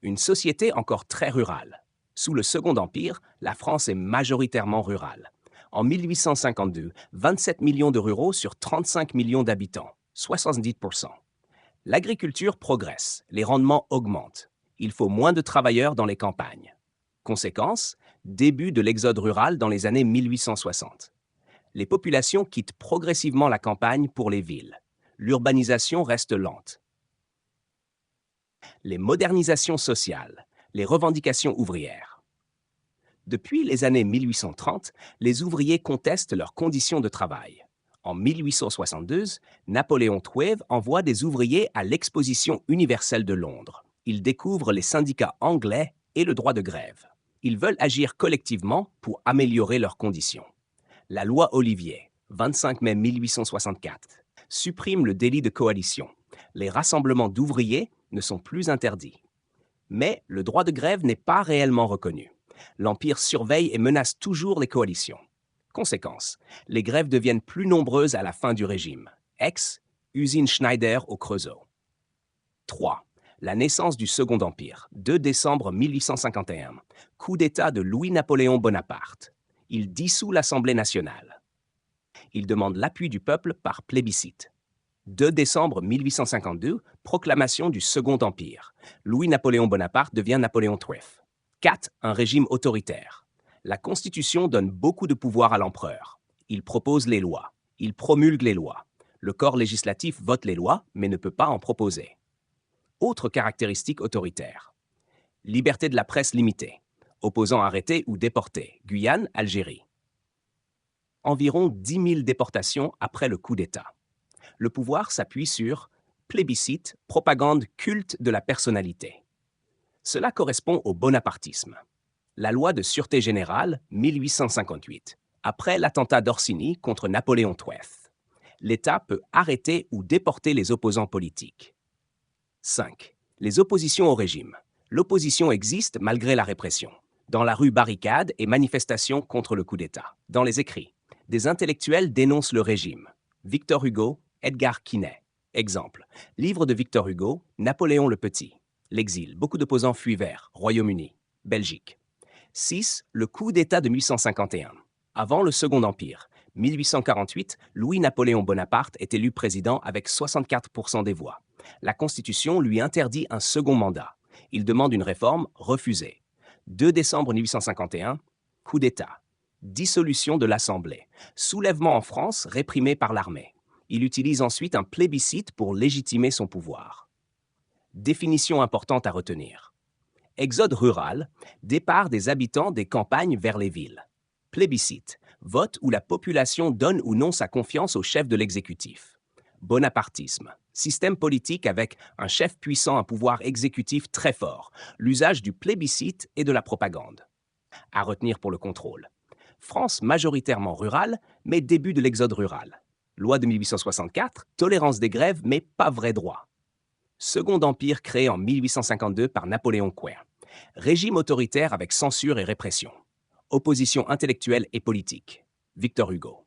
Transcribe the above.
une société encore très rurale. Sous le Second Empire, la France est majoritairement rurale. En 1852, 27 millions de ruraux sur 35 millions d'habitants, 70%. L'agriculture progresse, les rendements augmentent. Il faut moins de travailleurs dans les campagnes. Conséquence, début de l'exode rural dans les années 1860. Les populations quittent progressivement la campagne pour les villes. L'urbanisation reste lente. Les modernisations sociales, les revendications ouvrières. Depuis les années 1830, les ouvriers contestent leurs conditions de travail. En 1872, Napoléon III envoie des ouvriers à l'Exposition universelle de Londres. Ils découvrent les syndicats anglais et le droit de grève. Ils veulent agir collectivement pour améliorer leurs conditions. La loi Olivier, 25 mai 1864, supprime le délit de coalition. Les rassemblements d'ouvriers ne sont plus interdits. Mais le droit de grève n'est pas réellement reconnu. L'Empire surveille et menace toujours les coalitions. Conséquence, les grèves deviennent plus nombreuses à la fin du régime. Aix, usine Schneider au Creusot. 3. La naissance du Second Empire, 2 décembre 1851. Coup d'État de Louis-Napoléon Bonaparte. Il dissout l'Assemblée nationale. Il demande l'appui du peuple par plébiscite. 2 décembre 1852, proclamation du Second Empire. Louis-Napoléon Bonaparte devient Napoléon III. 4. Un régime autoritaire. La Constitution donne beaucoup de pouvoir à l'empereur. Il propose les lois. Il promulgue les lois. Le corps législatif vote les lois, mais ne peut pas en proposer. Autre caractéristique autoritaire. Liberté de la presse limitée. Opposants arrêtés ou déportés. Guyane, Algérie. Environ 10 000 déportations après le coup d'État. Le pouvoir s'appuie sur plébiscite, propagande, culte de la personnalité. Cela correspond au bonapartisme. La loi de sûreté générale, 1858, après l'attentat d'Orsini contre Napoléon III. L'État peut arrêter ou déporter les opposants politiques. 5. Les oppositions au régime. L'opposition existe malgré la répression. Dans la rue, barricades et manifestations contre le coup d'État. Dans les écrits, des intellectuels dénoncent le régime. Victor Hugo, Edgar Quinet. Exemple, livre de Victor Hugo, Napoléon le Petit. L'exil, beaucoup d'opposants fuient vers Royaume-Uni, Belgique. 6. Le coup d'État de 1851. Avant le Second Empire, 1848, Louis-Napoléon Bonaparte est élu président avec 64% des voix. La Constitution lui interdit un second mandat. Il demande une réforme refusée. 2 décembre 1851, coup d'État. Dissolution de l'Assemblée. Soulèvement en France réprimé par l'armée. Il utilise ensuite un plébiscite pour légitimer son pouvoir. Définition importante à retenir. Exode rural, départ des habitants des campagnes vers les villes. Plébiscite, vote où la population donne ou non sa confiance au chef de l'exécutif. Bonapartisme, système politique avec un chef puissant, un pouvoir exécutif très fort, l'usage du plébiscite et de la propagande. À retenir pour le contrôle. France majoritairement rurale, mais début de l'exode rural. Loi de 1864, tolérance des grèves, mais pas vrai droit. Second Empire créé en 1852 par Napoléon III. Régime autoritaire avec censure et répression. Opposition intellectuelle et politique. Victor Hugo.